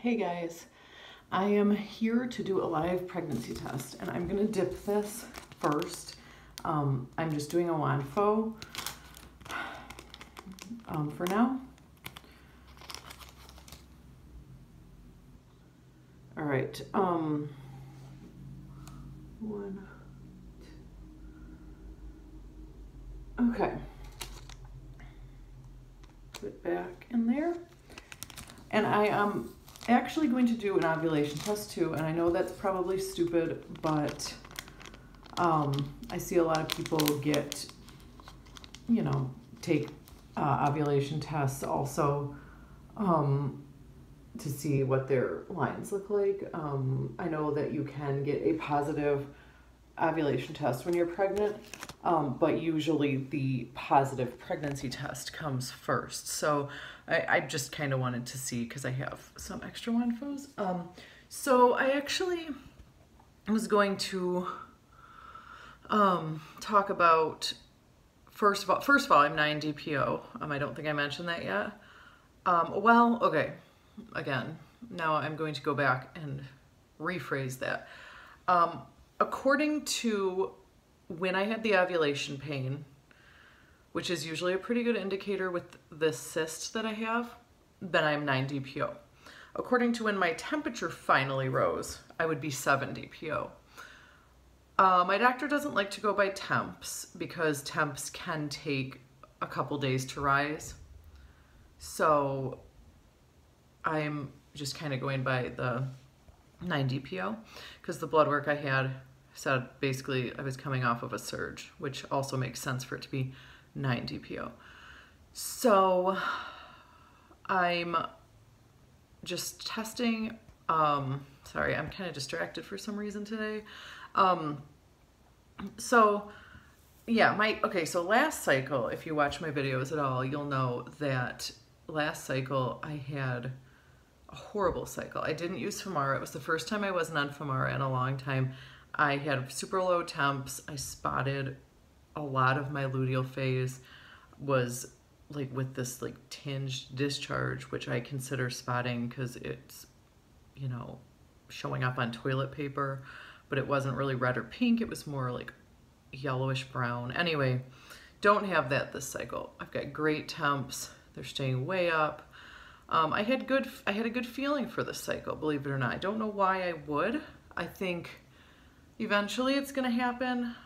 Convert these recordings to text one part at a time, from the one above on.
Hey guys, I am here to do a live pregnancy test and I'm gonna dip this first. I'm just doing a WANFO for now. All right, okay. Put it back in there. And I am actually going to do an ovulation test too, and I know that's probably stupid, but I see a lot of people get, take ovulation tests also to see what their lines look like. I know that you can get a positive ovulation test when you're pregnant, but usually the positive pregnancy test comes first. So I just kind of wanted to see because I have some extra WANFOs. So I actually was going to talk about, first of all, I'm 9 DPO. I don't think I mentioned that yet. Well, okay, again, now I'm going to go back and rephrase that. According to when I had the ovulation pain, which is usually a pretty good indicator with this cyst that I have, then I'm 9 DPO. According to when my temperature finally rose, I would be 7 DPO. My doctor doesn't like to go by temps because temps can take a couple days to rise. So I'm just kind of going by the 9 DPO because the blood work I had said basically I was coming off of a surge, which also makes sense for it to be 9 DPO. So I'm just testing, sorry, I'm kind of distracted for some reason today. So yeah, so last cycle, if you watch my videos at all, you'll know that last cycle I had a horrible cycle. I didn't use Femara. It was the first time I wasn't on Femara in a long time. I had super low temps. I spotted a lot of my luteal phase was like with this like tinged discharge, which I consider spotting because it's, showing up on toilet paper, but it wasn't really red or pink. It was more like yellowish brown. Anyway, don't have that this cycle. I've got great temps. They're staying way up. I had a good feeling for this cycle, believe it or not. I don't know why I would. I think eventually it's going to happen,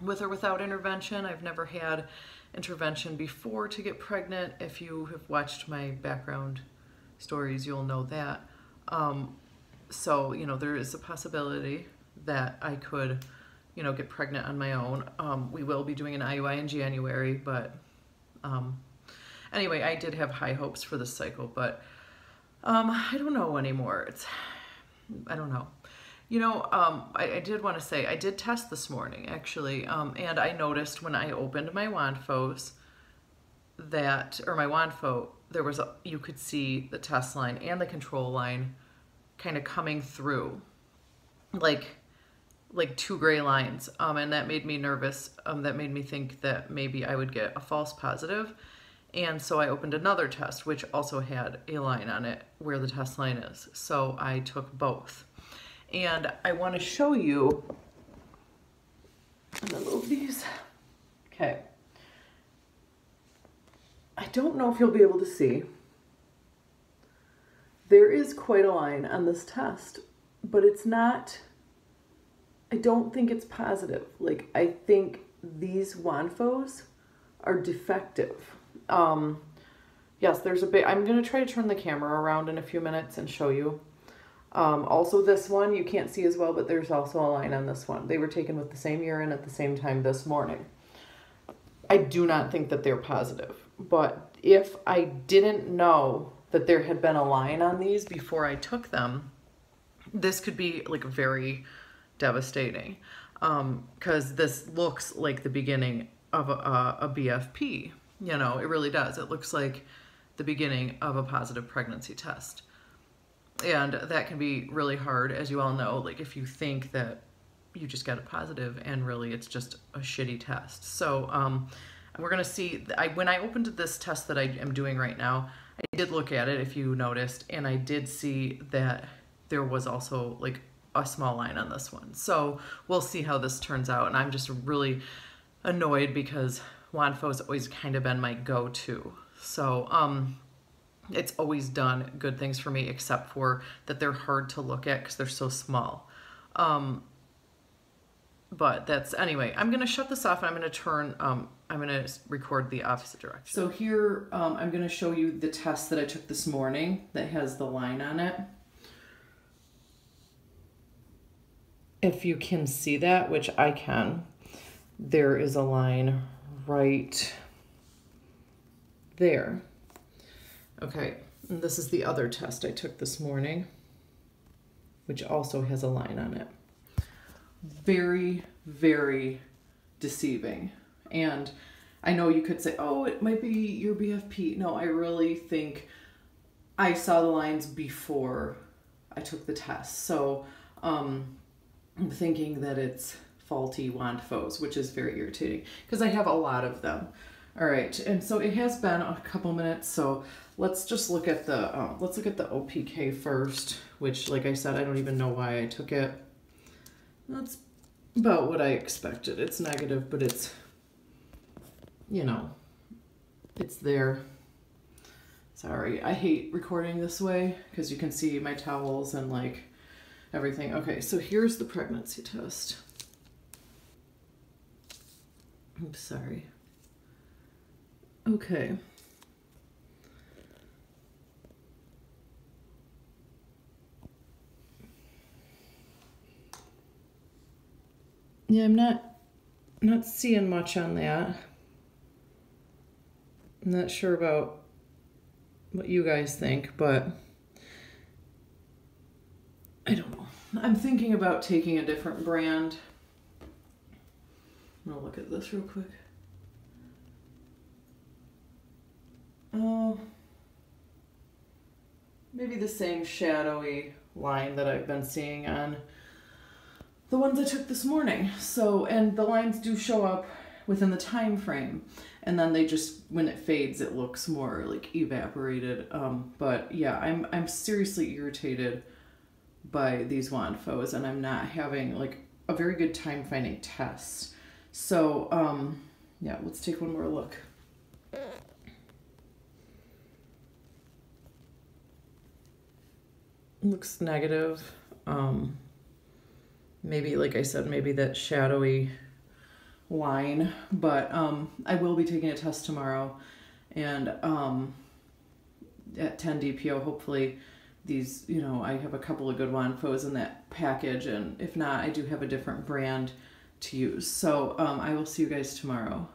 with or without intervention. I've never had intervention before to get pregnant. If you have watched my background stories, you'll know that. So, there is a possibility that I could, get pregnant on my own. We will be doing an IUI in January, but anyway, I did have high hopes for this cycle, but I don't know anymore. I don't know. I did want to say, I did test this morning, actually, and I noticed when I opened my WANFOs my WANFO, you could see the test line and the control line kind of coming through, like 2 gray lines, and that made me nervous. That made me think that maybe I would get a false positive. And so I opened another test, which also had a line on it where the test line is. So I took both. And I want to show you, I'm gonna move these. Okay. I don't know if you'll be able to see. There is quite a line on this test, but it's not, I don't think it's positive. Like, I think these WANFOs are defective. Yes, there's a bit, I'm going to try to turn the camera around in a few minutes and show you. Also this one, you can't see as well, but there's also a line on this one. They were taken with the same urine at the same time this morning. I do not think that they're positive, but if I didn't know that there had been a line on these before I took them, this could be like very devastating, because this looks like the beginning of a BFP. It really does. It looks like the beginning of a positive pregnancy test. And that can be really hard, as you all know, like if you think that you just got a positive and really it's just a shitty test. So we're going to see, when I opened this test that I am doing right now, I I did look at it, if you noticed, and I did see that there was also like a small line on this one. So we'll see how this turns out. And I'm just really annoyed because Wand Fo's always kind of been my go-to. So it's always done good things for me, except for that they're hard to look at because they're so small. But that's, anyway, I'm going to shut this off and I'm going to turn, I'm going to record the opposite direction. So here, I'm going to show you the test that I took this morning that has the line on it. If you can see that, which I can, there is a line right there. Okay, and this is the other test I took this morning, which also has a line on it. Very, very deceiving. And I know you could say, oh, it might be your BFP. No, I really think I saw the lines before I took the test. So I'm thinking that it's faulty Wand Fos, which is very irritating because I have a lot of them. All right, and so it has been a couple minutes, so let's just look at the OPK first, which, like I said, I don't even know why I took it. That's about what I expected. It's negative, but it's, you know, it's there. Sorry, I hate recording this way because you can see my towels and like everything. Okay, so here's the pregnancy test. I'm sorry. Okay. Yeah, I'm not seeing much on that. I'm not sure about what you guys think, but I don't know. I'm thinking about taking a different brand. I'm gonna look at this real quick. Oh, maybe the same shadowy line that I've been seeing on the ones I took this morning. So, and the lines do show up within the time frame, and then they just, when it fades, it looks more like evaporated. But yeah, I'm seriously irritated by these Wand Fos, and I'm not having like a very good time finding tests. So yeah, let's take one more look. Looks negative. Maybe, like I said, maybe that shadowy line, but I will be taking a test tomorrow, and at 10 DPO, hopefully these, you know, I have a couple of good Wand Fos in that package, and if not, I do have a different brand to use. So I will see you guys tomorrow.